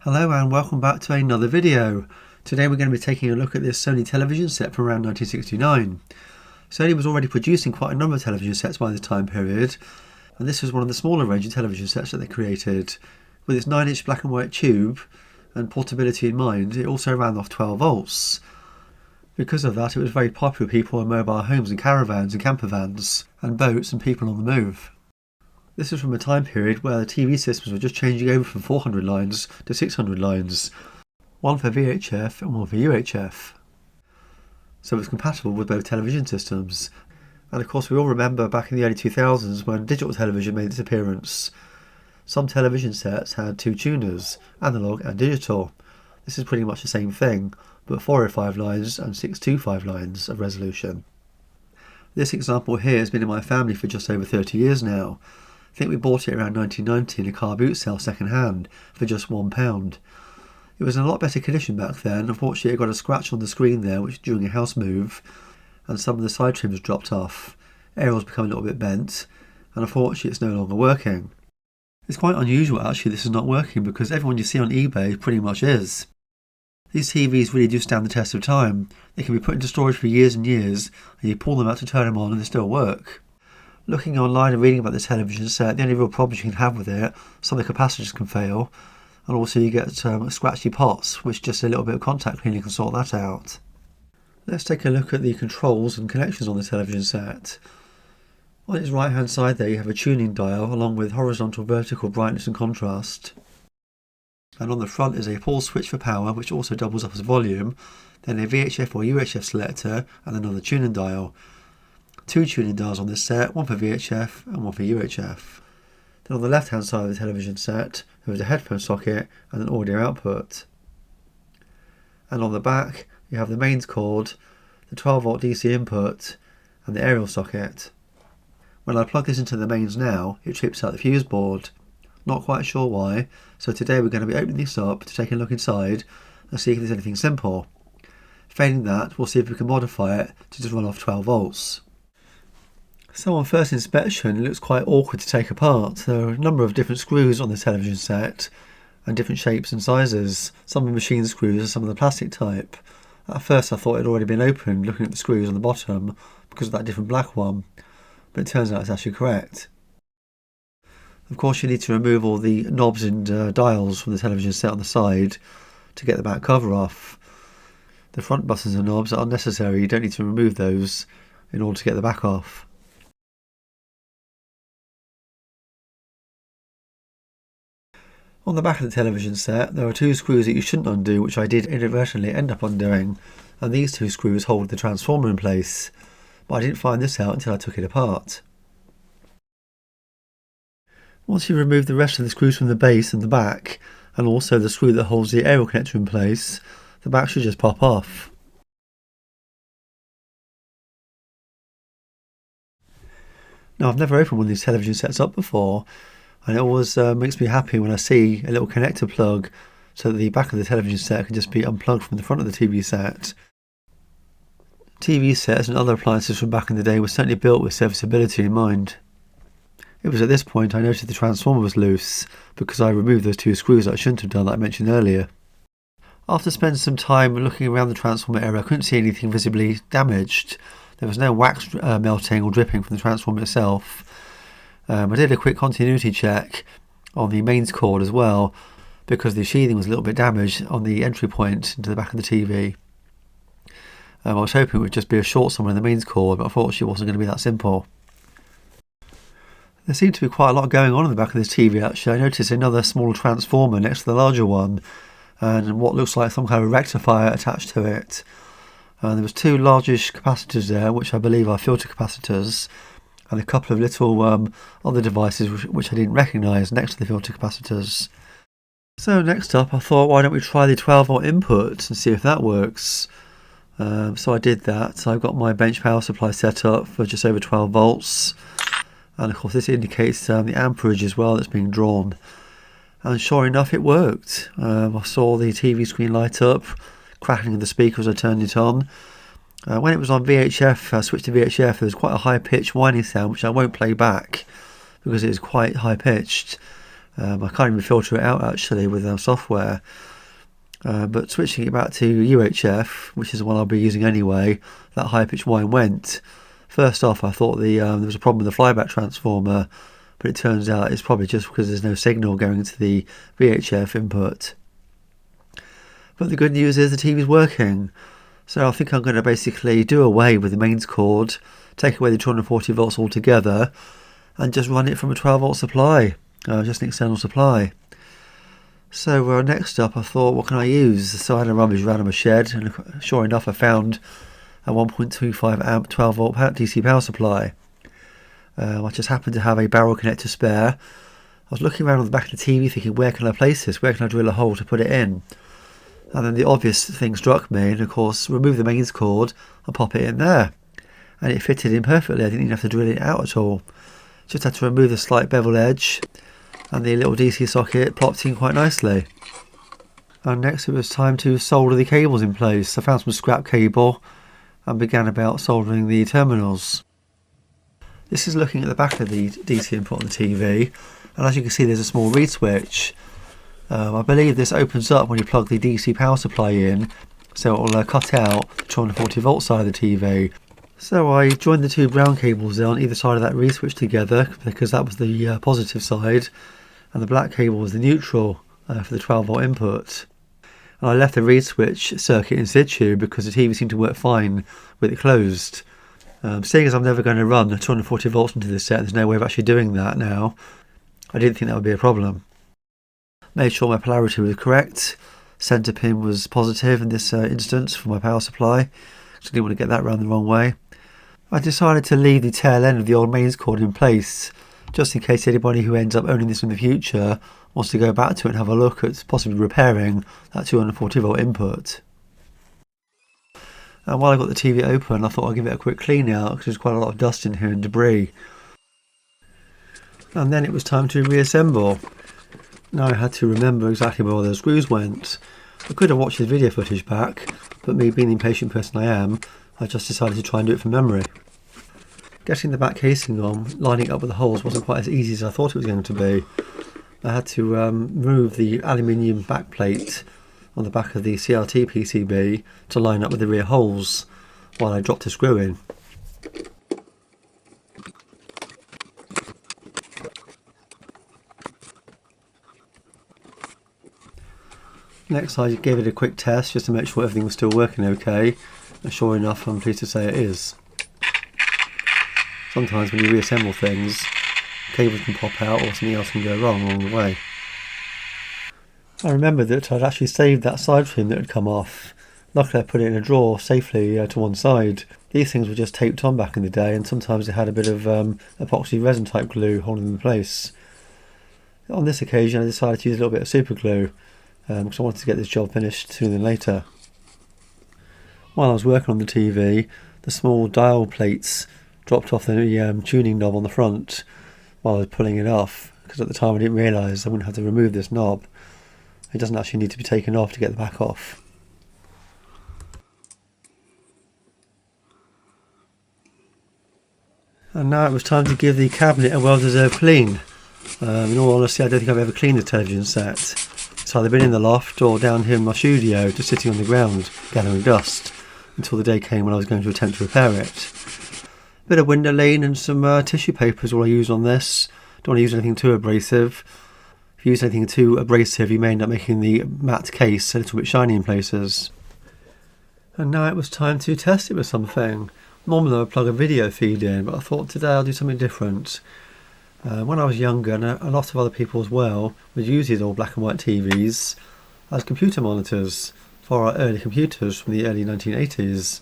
Hello and welcome back to another video. Today we're going to be taking a look at this Sony television set from around 1969. Sony was already producing quite a number of television sets by this time period, and this was one of the smaller range of television sets that they created. With its 9-inch black and white tube and portability in mind, it also ran off 12 volts. Because of that, it was very popular with people in mobile homes and caravans and camper vans and boats and people on the move. This is from a time period where the TV systems were just changing over from 400 lines to 600 lines, one for VHF and one for UHF. So it's compatible with both television systems. And of course we all remember back in the early 2000s when digital television made its appearance. Some television sets had two tuners, analog and digital. This is pretty much the same thing, but 405 lines and 625 lines of resolution. This example here has been in my family for just over 30 years now. I think we bought it around 1990 in a car boot sale second hand for just £1. It was in a lot better condition back then. Unfortunately it got a scratch on the screen there which during a house move, and some of the side trims dropped off. Aerial's become a little bit bent, and unfortunately it's no longer working. It's quite unusual actually this is not working, because everyone you see on eBay pretty much is. These TVs really do stand the test of time. They can be put into storage for years and years, and you pull them out to turn them on and they still work. Looking online and reading about the television set, the only real problems you can have with it, some of the capacitors can fail, and also you get scratchy pots, which just a little bit of contact cleaning can sort that out. Let's take a look at the controls and connections on the television set. On its right hand side there you have a tuning dial along with horizontal, vertical brightness and contrast. And on the front is a pull switch for power which also doubles up as volume, then a VHF or UHF selector and another tuning dial. Two tuning dials on this set, one for VHF and one for UHF. Then on the left hand side of the television set there is a headphone socket and an audio output. And on the back you have the mains cord, the 12 volt DC input and the aerial socket. When I plug this into the mains now, it trips out the fuse board. Not quite sure why, so today we're going to be opening this up to take a look inside and see if there's anything simple. Failing that, we'll see if we can modify it to just run off 12 volts. So on first inspection, it looks quite awkward to take apart. There are a number of different screws on the television set, and different shapes and sizes. Some are machine screws and some are the plastic type. At first I thought it had already been opened looking at the screws on the bottom because of that different black one. But it turns out it's actually correct. Of course you need to remove all the knobs and dials from the television set on the side to get the back cover off. The front buttons and knobs are unnecessary, you don't need to remove those in order to get the back off. On the back of the television set there are two screws that you shouldn't undo, which I did inadvertently end up undoing, and these two screws hold the transformer in place. But I didn't find this out until I took it apart. Once you remove the rest of the screws from the base and the back, and also the screw that holds the aerial connector in place, the back should just pop off. Now I've never opened one of these television sets up before, and it always makes me happy when I see a little connector plug so that the back of the television set can just be unplugged from the front of the TV set. TV sets and other appliances from back in the day were certainly built with serviceability in mind. It was at this point I noticed the transformer was loose because I removed those two screws that I shouldn't have done that I mentioned earlier. After spending some time looking around the transformer area I couldn't see anything visibly damaged. There was no wax melting or dripping from the transformer itself. I did a quick continuity check on the mains cord as well because the sheathing was a little bit damaged on the entry point into the back of the TV. I was hoping it would just be a short somewhere in the mains cord, but unfortunately it wasn't going to be that simple. There seemed to be quite a lot going on in the back of this TV actually. I noticed another small transformer next to the larger one and what looks like some kind of rectifier attached to it. There was two largish capacitors there, which I believe are filter capacitors, and a couple of little other devices which I didn't recognise next to the filter capacitors. So next up I thought, why don't we try the 12 volt input and see if that works. So I did that. So I've got my bench power supply set up for just over 12 volts, and of course this indicates the amperage as well that's being drawn, and sure enough it worked. I saw the TV screen light up, cracking in the speaker as I turned it on. When it was on VHF, I switched to VHF, there was quite a high pitched whining sound which I won't play back because it is quite high pitched. I can't even filter it out actually with software. But switching it back to UHF, which is the one I'll be using anyway, that high pitch whine went. First off, I thought there was a problem with the flyback transformer, but it turns out it's probably just because there's no signal going into the VHF input. But the good news is the TV's working, so I think I'm going to basically do away with the mains cord, take away the 240 volts altogether, and just run it from a 12 volt supply, just an external supply. So next up I thought, what can I use? So I had a rummage around in my shed, and sure enough I found a 1.25 amp 12 volt DC power supply. I just happened to have a barrel connector spare. I was looking around on the back of the TV thinking, where can I place this? Where can I drill a hole to put it in? And then the obvious thing struck me, and of course remove the mains cord and pop it in there. And it fitted in perfectly. I didn't even have to drill it out at all. Just had to remove the slight bevel edge, and the little DC socket plopped in quite nicely. And next it was time to solder the cables in place. I found some scrap cable and began about soldering the terminals. This is looking at the back of the DC input on the TV, and as you can see there's a small reed switch. I believe this opens up when you plug the DC power supply in, so it will cut out the 240 volt side of the TV. So I joined the two brown cables on either side of that reed switch together, because that was the positive side, and the black cable was the neutral for the 12 volt input. And I left the reed switch circuit in situ because the TV seemed to work fine with it closed. Seeing as I'm never going to run 240 volts into this set, there's no way of actually doing that now, I didn't think that would be a problem. Made sure my polarity was correct. Centre pin was positive in this instance for my power supply, so I didn't want to get that round the wrong way. I decided to leave the tail end of the old mains cord in place, just in case anybody who ends up owning this in the future wants to go back to it and have a look at possibly repairing that 240 volt input. And while I got the TV open, I thought I'd give it a quick clean out because there's quite a lot of dust in here and debris. And then it was time to reassemble. Now I had to remember exactly where all those screws went. I could have watched the video footage back, but me being the impatient person I am, I just decided to try and do it from memory. Getting the back casing on, lining it up with the holes wasn't quite as easy as I thought it was going to be. I had to remove the aluminium back plate on the back of the CRT PCB to line up with the rear holes while I dropped a screw in. Next I gave it a quick test just to make sure everything was still working okay, and sure enough I'm pleased to say it is. Sometimes when you reassemble things, cables can pop out or something else can go wrong along the way. I remembered that I'd actually saved that side trim that had come off. Luckily I put it in a drawer safely to one side. These things were just taped on back in the day, and sometimes they had a bit of epoxy resin type glue holding them in place. On this occasion I decided to use a little bit of super glue because I wanted to get this job finished sooner than later. While I was working on the TV, the small dial plates dropped off the tuning knob on the front while I was pulling it off, because at the time I didn't realise I wouldn't have to remove this knob. It doesn't actually need to be taken off to get the back off. And now it was time to give the cabinet a well-deserved clean. In all honesty, I don't think I've ever cleaned a television set. It's either been in the loft or down here in my studio, just sitting on the ground, gathering dust, until the day came when I was going to attempt to repair it. A bit of window lean and some tissue paper is all I use on this. Don't want to use anything too abrasive. If you use anything too abrasive, you may end up making the matte case a little bit shiny in places. And now it was time to test it with something. Normally I would plug a video feed in, but I thought today I'll do something different. When I was younger, and a lot of other people as well, would use these old black and white TVs as computer monitors for our early computers from the early 1980s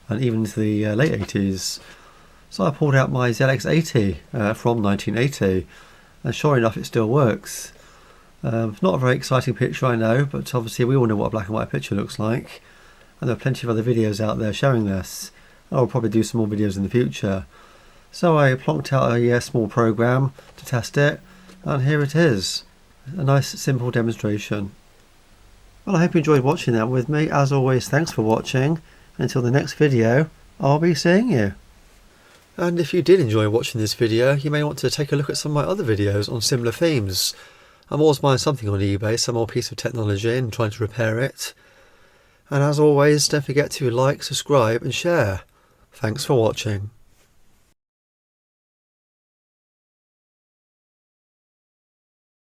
and even into the late 80s. So I pulled out my ZX80 from 1980, and sure enough it still works. Not a very exciting picture, I know, but obviously we all know what a black and white picture looks like, and there are plenty of other videos out there showing this. I'll probably do some more videos in the future. So I plonked out a small program to test it, and here it is. A nice simple demonstration. Well, I hope you enjoyed watching that with me. As always, thanks for watching, and until the next video, I'll be seeing you. And if you did enjoy watching this video, you may want to take a look at some of my other videos on similar themes. I'm always buying something on eBay, some more piece of technology, and trying to repair it. And as always, don't forget to like, subscribe and share. Thanks for watching.